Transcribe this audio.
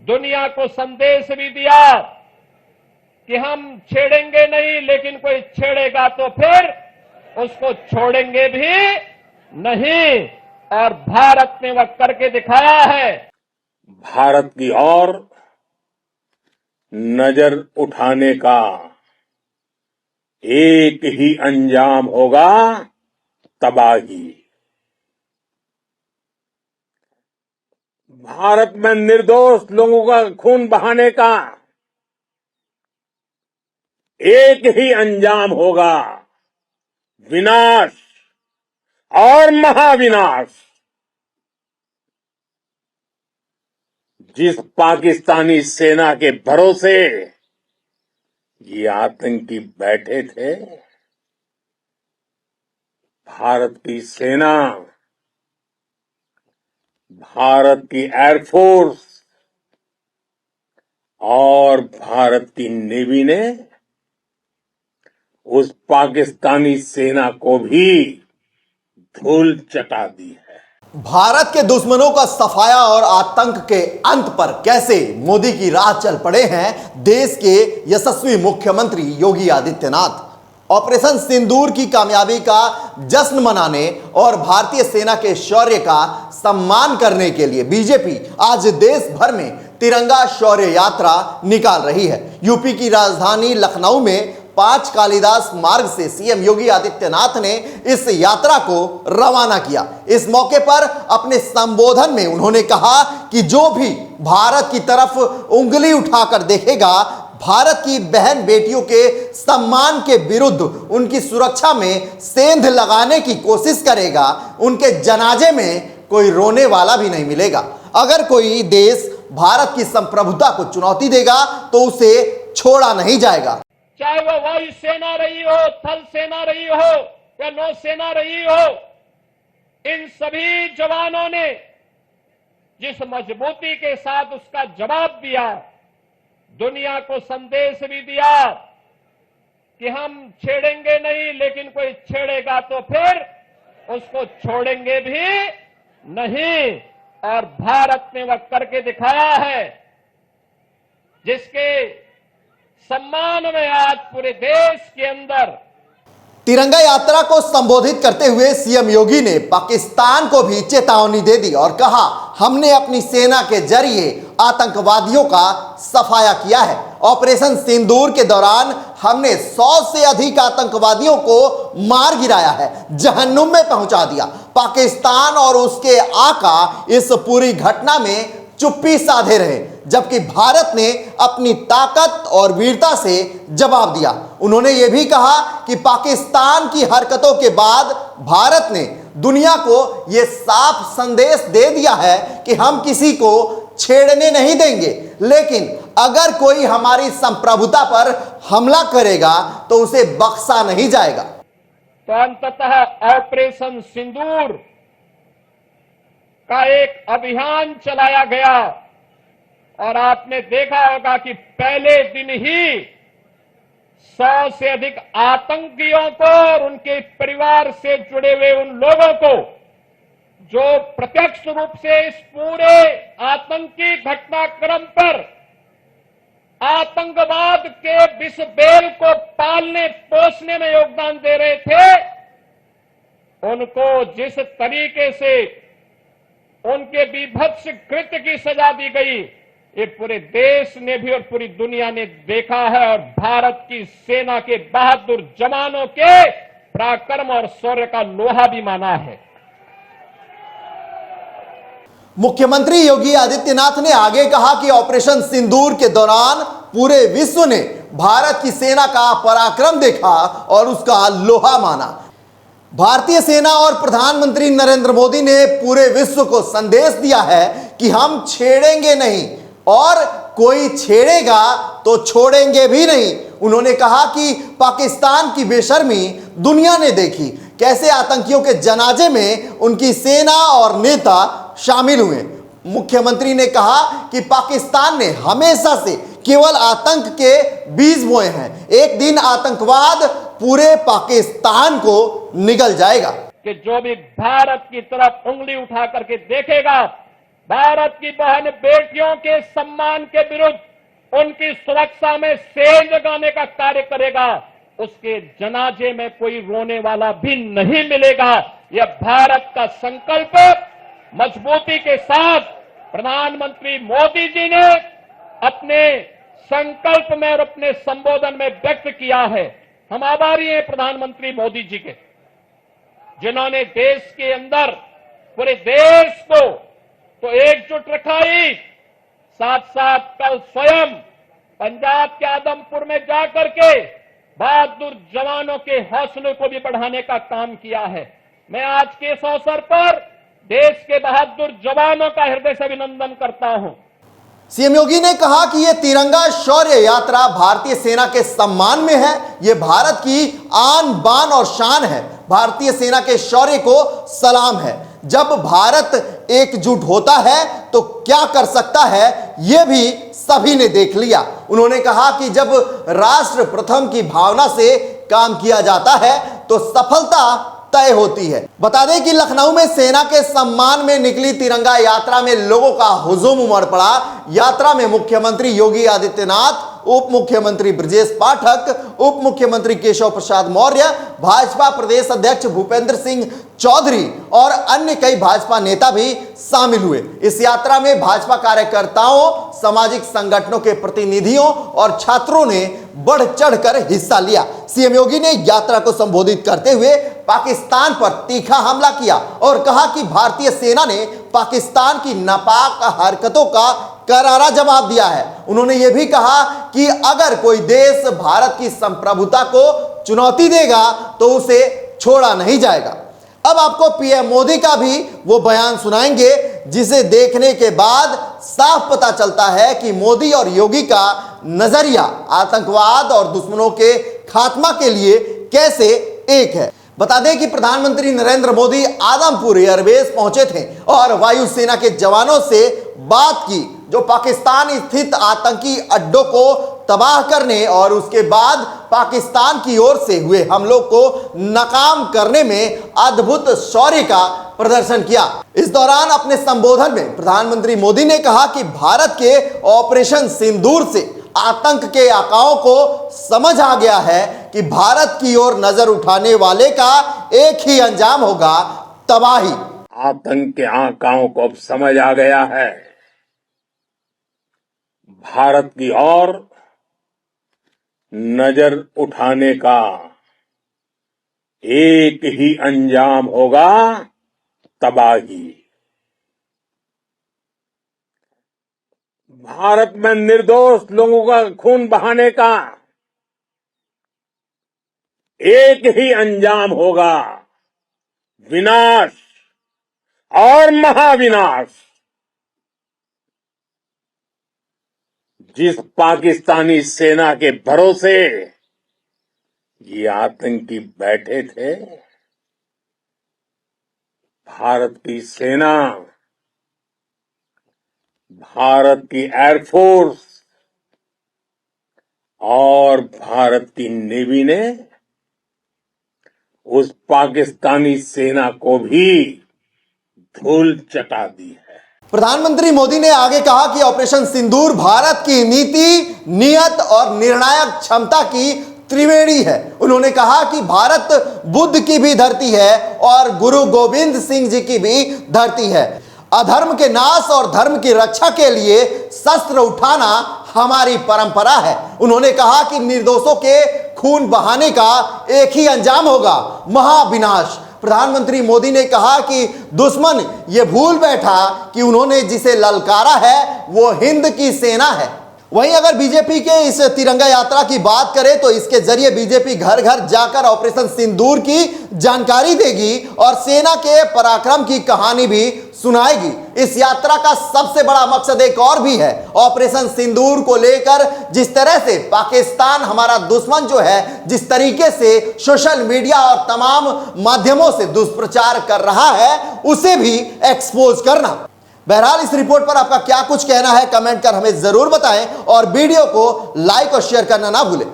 दुनिया को संदेश भी दिया कि हम छेड़ेंगे नहीं, लेकिन कोई छेड़ेगा तो फिर उसको छोड़ेंगे भी नहीं। और भारत ने वह करके दिखाया है। भारत की ओर नजर उठाने का एक ही अंजाम होगा, तबाही। भारत में निर्दोष लोगों का खून बहाने का एक ही अंजाम होगा, विनाश और महाविनाश। जिस पाकिस्तानी सेना के भरोसे ये आतंकी बैठे थे, भारत की सेना, भारत की एयरफोर्स और भारत की नेवी ने उस पाकिस्तानी सेना को भी धूल चटा दी है। भारत के दुश्मनों का सफाया और आतंक के अंत पर कैसे मोदी की राह चल पड़े हैं देश के यशस्वी मुख्यमंत्री योगी आदित्यनाथ। ऑपरेशन सिंदूर की कामयाबी का जश्न मनाने और भारतीय सेना के शौर्य का सम्मान करने के लिए बीजेपी आज देश भर में तिरंगा शौर्य यात्रा निकाल रही है। यूपी की राजधानी लखनऊ में 5 कालिदास मार्ग से सीएम योगी आदित्यनाथ ने इस यात्रा को रवाना किया। इस मौके पर अपने संबोधन में उन्होंने कहा कि जो भी भारत की तरफ उंगली उठाकर देखेगा, भारत की बहन बेटियों के सम्मान के विरुद्ध उनकी सुरक्षा में सेंध लगाने की कोशिश करेगा, उनके जनाजे में कोई रोने वाला भी नहीं मिलेगा। अगर कोई देश भारत की संप्रभुता को चुनौती देगा तो उसे छोड़ा नहीं जाएगा। चाहे वो वायु सेना रही हो, थल सेना रही हो या नौसेना रही हो, इन सभी जवानों ने जिस मजबूती के साथ उसका जवाब दिया, दुनिया को संदेश भी दिया कि हम छेड़ेंगे नहीं, लेकिन कोई छेड़ेगा तो फिर उसको छोड़ेंगे भी नहीं। और भारत ने वह करके दिखाया है, जिसके सम्मान में आज पूरे देश के अंदर तिरंगा यात्रा को संबोधित करते हुए सीएम योगी ने पाकिस्तान को भी चेतावनी दे दी और कहा, हमने अपनी सेना के जरिए आतंकवादियों का सफाया किया है। ऑपरेशन सिंदूर के दौरान हमने 100 से अधिक आतंकवादियों को मार गिराया है, जहन्नुम में पहुंचा दिया। पाकिस्तान और उसके आका इस पूरी घटना में चुप्पी साधे रहे, जबकि भारत ने अपनी ताकत और वीरता से जवाब दिया। उन्होंने यह भी कहा कि पाकिस्तान की हरकतों के बाद भारत ने दुनिया को यह साफ संदेश दे दिया है कि हम किसी को छेड़ने नहीं देंगे, लेकिन अगर कोई हमारी संप्रभुता पर हमला करेगा तो उसे बख्शा नहीं जाएगा। तो अंततः ऑपरेशन सिंदूर का एक अभियान चलाया गया और आपने देखा होगा कि पहले दिन ही 100 से अधिक आतंकियों को और उनके परिवार से जुड़े हुए उन लोगों को जो प्रत्यक्ष रूप से इस पूरे आतंकी घटनाक्रम पर आतंकवाद के विष बेल को पालने पोसने में योगदान दे रहे थे, उनको जिस तरीके से उनके बीभत्स कृत्य की सजा दी गई, ये पूरे देश ने भी और पूरी दुनिया ने देखा है और भारत की सेना के बहादुर जवानों के पराक्रम और शौर्य का लोहा भी माना है। मुख्यमंत्री योगी आदित्यनाथ ने आगे कहा कि ऑपरेशन सिंदूर के दौरान पूरे विश्व ने भारत की सेना का पराक्रम देखा और उसका लोहा माना। भारतीय सेना और प्रधानमंत्री नरेंद्र मोदी ने पूरे विश्व को संदेश दिया है कि हम छेड़ेंगे नहीं और कोई छेड़ेगा तो छोड़ेंगे भी नहीं। उन्होंने कहा कि पाकिस्तान की बेशर्मी दुनिया ने देखी, कैसे आतंकियों के जनाजे में उनकी सेना और नेता शामिल हुए। मुख्यमंत्री ने कहा कि पाकिस्तान ने हमेशा से केवल आतंक के बीज बोए हैं, एक दिन आतंकवाद पूरे पाकिस्तान को निगल जाएगा। कि जो भी भारत की तरफ उंगली उठा करके देखेगा, भारत की बहन बेटियों के सम्मान के विरुद्ध उनकी सुरक्षा में सेंध लगाने का कार्य करेगा, उसके जनाजे में कोई रोने वाला भी नहीं मिलेगा। यह भारत का संकल्प मजबूती के साथ प्रधानमंत्री मोदी जी ने अपने संकल्प में और अपने संबोधन में व्यक्त किया है। हम आभारी हैं प्रधानमंत्री मोदी जी के, जिन्होंने देश के अंदर पूरे देश को तो एकजुट रखा ही, साथ साथ कल स्वयं पंजाब के आदमपुर में जाकर के बहादुर जवानों के हौसले को भी बढ़ाने का काम किया है। मैं आज के इस अवसर पर देश के बहादुर जवानों का हृदय से अभिनंदन करता हूं। सीएम योगी ने कहा कि यह तिरंगा शौर्य यात्रा भारतीय सेना के सम्मान में है। यह भारत की आन बान और शान है। भारतीय सेना के शौर्य को सलाम है। जब भारत एकजुट होता है तो क्या कर सकता है, यह भी सभी ने देख लिया। उन्होंने कहा कि जब राष्ट्र प्रथम की भावना से काम किया जाता है तो सफलता तय होती है। बता दें कि लखनऊ में सेना के सम्मान में निकली तिरंगा यात्रा में लोगों का हुजूम उमड़ पड़ा। यात्रा में मुख्यमंत्री योगी आदित्यनाथ, उप मुख्यमंत्री ब्रजेश पाठक, उप मुख्यमंत्री केशव प्रसाद मौर्य, भाजपा प्रदेश अध्यक्ष भूपेंद्र सिंह चौधरी और अन्य कई भाजपा नेता भी शामिल हुए। इस यात्रा में भाजपा कार्यकर्ताओं, सामाजिक संगठनों के प्रतिनिधियों और छात्रों ने बढ़ चढ़कर हिस्सा लिया। सीएम योगी ने यात्रा को संबोधित करते हुए पाकिस्तान पर तीखा हमला किया और कहा कि भारतीय सेना ने पाकिस्तान की नापाक हरकतों का करारा जवाब दिया है। उन्होंने यह भी कहा कि अगर कोई देश भारत की संप्रभुता को चुनौती देगा तो उसे छोड़ा नहीं जाएगा। अब आपको पीएम मोदी का भी वो बयान सुनाएंगे, जिसे देखने के बाद साफ पता चलता है कि मोदी और योगी का नजरिया आतंकवाद और दुश्मनों के खात्मा के लिए कैसे एक है। बता दें कि प्रधानमंत्री नरेंद्र मोदी आदमपुर एयरबेस पहुंचे थे और वायुसेना के जवानों से बात की, जो पाकिस्तान स्थित आतंकी अड्डों को तबाह करने और उसके बाद पाकिस्तान की ओर से हुए हमलों को नाकाम करने में अद्भुत शौर्य का प्रदर्शन किया। इस दौरान अपने संबोधन में प्रधानमंत्री मोदी ने कहा कि भारत के ऑपरेशन सिंदूर से आतंक के आकाओं को समझ आ गया है कि भारत की ओर नजर उठाने वाले का एक ही अंजाम होगा, तबाही। आतंक के आकाओं को अब समझ आ गया है, भारत की ओर नजर उठाने का एक ही अंजाम होगा, तबाही। भारत में निर्दोष लोगों का खून बहाने का एक ही अंजाम होगा, विनाश और महाविनाश। जिस पाकिस्तानी सेना के भरोसे ये आतंकी बैठे थे, भारत की सेना, भारत की एयरफोर्स और भारत की नेवी ने उस पाकिस्तानी सेना को भी धूल चटा दी है। प्रधानमंत्री मोदी ने आगे कहा कि ऑपरेशन सिंदूर भारत की नीति, नियत और निर्णायक क्षमता की त्रिवेणी है। उन्होंने कहा कि भारत बुद्ध की भी धरती है और गुरु गोविंद सिंह जी की भी धरती है। अधर्म के नाश और धर्म की रक्षा के लिए शस्त्र उठाना हमारी परंपरा है। उन्होंने कहा कि निर्दोषों के खून बहाने का एक ही अंजाम होगा, महाविनाश। प्रधानमंत्री मोदी ने कहा कि दुश्मन ये भूल बैठा कि उन्होंने जिसे ललकारा है वो हिंद की सेना है। वहीं अगर बीजेपी के इस तिरंगा यात्रा की बात करें तो इसके जरिए बीजेपी घर घर जाकर ऑपरेशन सिंदूर की जानकारी देगी और सेना के पराक्रम की कहानी भी सुनाएगी। इस यात्रा का सबसे बड़ा मकसद एक और भी है। ऑपरेशन सिंदूर को लेकर जिस तरह से पाकिस्तान हमारा दुश्मन जो है, जिस तरीके से सोशल मीडिया और तमाम माध्यमों से दुष्प्रचार कर रहा है, उसे भी एक्सपोज करना। बहरहाल इस रिपोर्ट पर आपका क्या कुछ कहना है, कमेंट कर हमें जरूर बताएं और वीडियो को लाइक और शेयर करना ना भूलें।